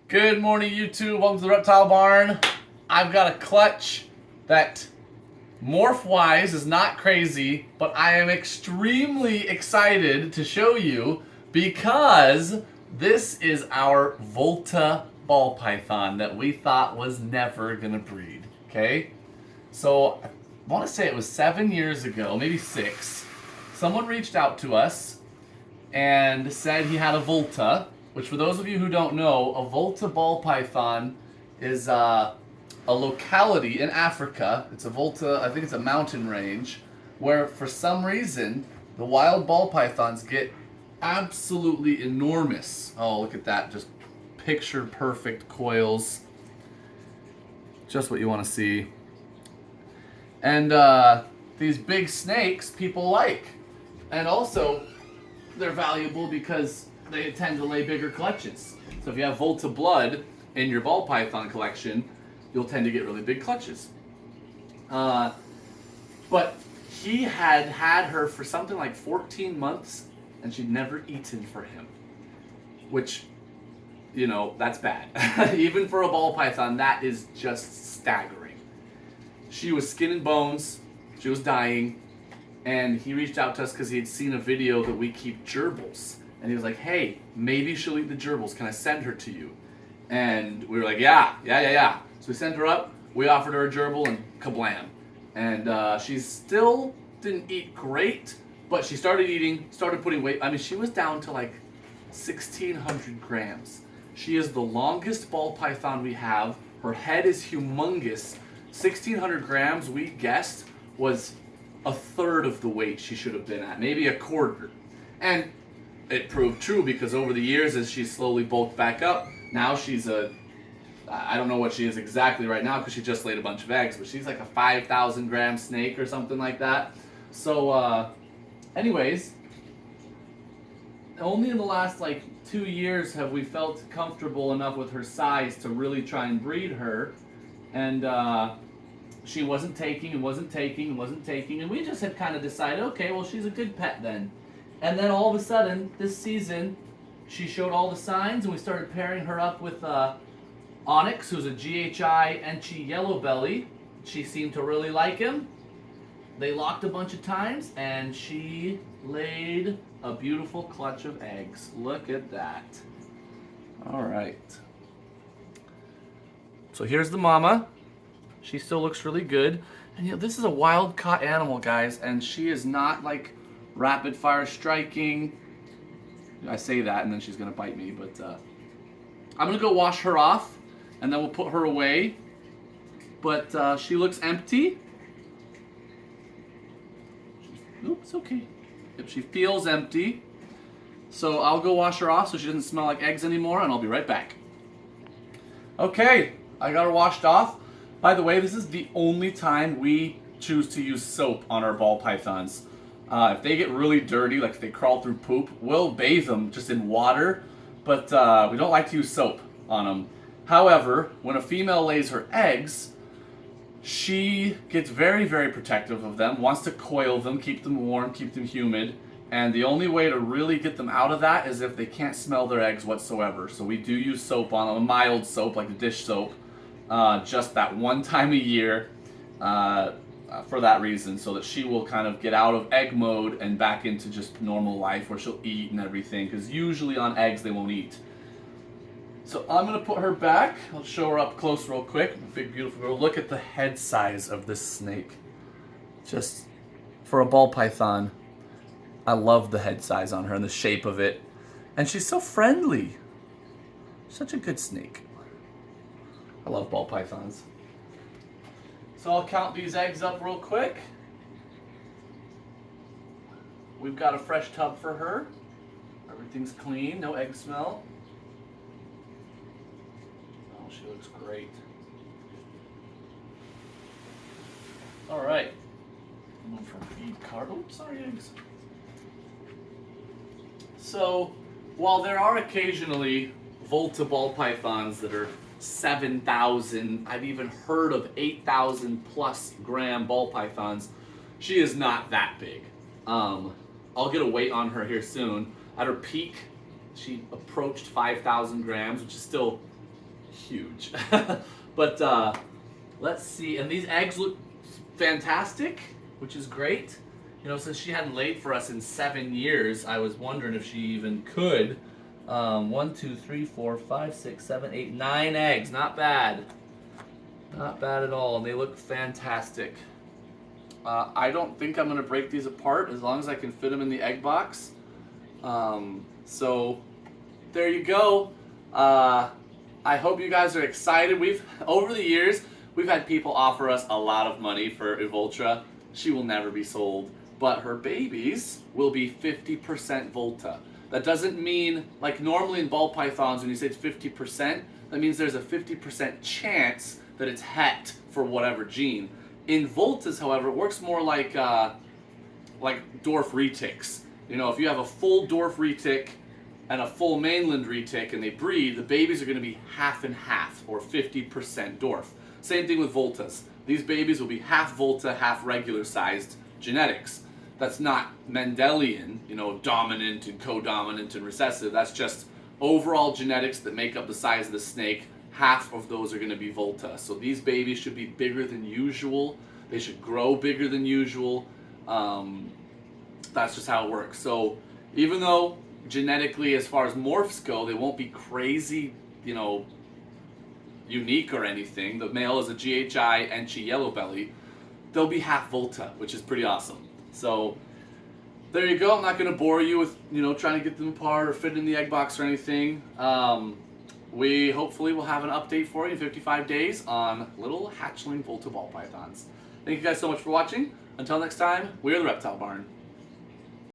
Good morning, YouTube. Welcome to the Reptile Barn. I've got a clutch that morph-wise is not crazy, but I am extremely excited to show you because this is our Volta ball python that we thought was never gonna breed. Okay? So I want to say it was 7 years ago, maybe 6. Someone reached out to us and said he had a Volta, which for those of you who don't know, a Volta ball python is a locality in Africa. It's a Volta, I think it's a mountain range, where for some reason the wild ball pythons get absolutely enormous. Oh, look at that, just picture perfect coils. Just what you want to see. And these big snakes people like. And also, they're valuable because they tend to lay bigger clutches. So if you have Volta blood in your ball python collection, you'll tend to get really big clutches. But he had her for something like 14 months and she'd never eaten for him. Which, you know, that's bad. Even for a ball python, that is just staggering. She was skin and bones, she was dying, and he reached out to us because he had seen a video that we keep gerbils. And he was like, hey, maybe she'll eat the gerbils. Can I send her to you? And we were like, yeah. So we sent her up. We offered her a gerbil and kablam. And she still didn't eat great, but she started eating, started putting weight. I mean, she was down to like 1,600 grams. She is the longest ball python we have. Her head is humongous. 1,600 grams, we guessed, was a third of the weight she should have been at, maybe a quarter. And it proved true because over the years, as she slowly bulked back up, now she's I don't know what she is exactly right now because she just laid a bunch of eggs, but she's like a 5,000 gram snake or something like that. So, anyways, only in the last like 2 years have we felt comfortable enough with her size to really try and breed her. And she wasn't taking, and we just had kind of decided, okay, well, she's a good pet then. And then all of a sudden, this season, she showed all the signs, and we started pairing her up with Onyx, who's a GHI Enchi yellow belly. She seemed to really like him. They locked a bunch of times, and she laid a beautiful clutch of eggs. Look at that. All right. So here's the mama. She still looks really good. And you know, this is a wild caught animal, guys, and she is not like rapid fire striking. I say that and then she's gonna bite me, but I'm gonna go wash her off and then we'll put her away. But she looks empty. Oops, okay. Yep, she feels empty. So I'll go wash her off so she doesn't smell like eggs anymore, and I'll be right back. Okay, I got her washed off. By the way, this is the only time we choose to use soap on our ball pythons. If they get really dirty, like if they crawl through poop, we'll bathe them just in water, but we don't like to use soap on them. However, when a female lays her eggs, she gets very, very protective of them, wants to coil them, keep them warm, keep them humid, and the only way to really get them out of that is if they can't smell their eggs whatsoever. So we do use soap on them, a mild soap like a dish soap, just that one time a year for that reason, so that she will kind of get out of egg mode and back into just normal life where she'll eat and everything, because usually on eggs they won't eat. So I'm going to put her back. I'll show her up close real quick. Big, beautiful girl. Look at the head size of this snake. Just for a ball python, I love the head size on her and the shape of it. And she's so friendly. Such a good snake. I love ball pythons. So I'll count these eggs up real quick. We've got a fresh tub for her. Everything's clean, no egg smell. Oh, she looks great. All right. Move her feed card. Oops, sorry, eggs. So, while there are occasionally Volta ball pythons that are 7,000, I've even heard of 8,000 plus gram ball pythons, she is not that big. I'll get a weight on her here soon. At her peak, she approached 5,000 grams, which is still huge. But let's see. And these eggs look fantastic, which is great. You know, since she hadn't laid for us in 7 years, I was wondering if she even could. 1, 2, 3, 4, 5, 6, 7, 8, 9 eggs. Not bad. Not bad at all. And they look fantastic. I don't think I'm going to break these apart as long as I can fit them in the egg box. So there you go. I hope you guys are excited. Over the years, we've had people offer us a lot of money for Volta. She will never be sold, but her babies will be 50% Volta. That doesn't mean, like normally in ball pythons, when you say it's 50%, that means there's a 50% chance that it's het for whatever gene. In Voltas, however, it works more like dwarf retics. You know, if you have a full dwarf retic and a full mainland retic and they breed, the babies are going to be half and half, or 50% dwarf. Same thing with Voltas. These babies will be half Volta, half regular sized genetics. That's not Mendelian, you know, dominant and co-dominant and recessive. That's just overall genetics that make up the size of the snake. Half of those are going to be Volta. So these babies should be bigger than usual. They should grow bigger than usual. That's just how it works. So even though genetically, as far as morphs go, they won't be crazy, you know, unique or anything. The male is a GHI Enchi yellow belly. They'll be half Volta, which is pretty awesome. So there you go. I'm not going to bore you with, you know, trying to get them apart or fit in the egg box or anything. We hopefully will have an update for you in 55 days on little hatchling Volta ball pythons. Thank you guys so much for watching. Until next time, we are the Reptile Barn.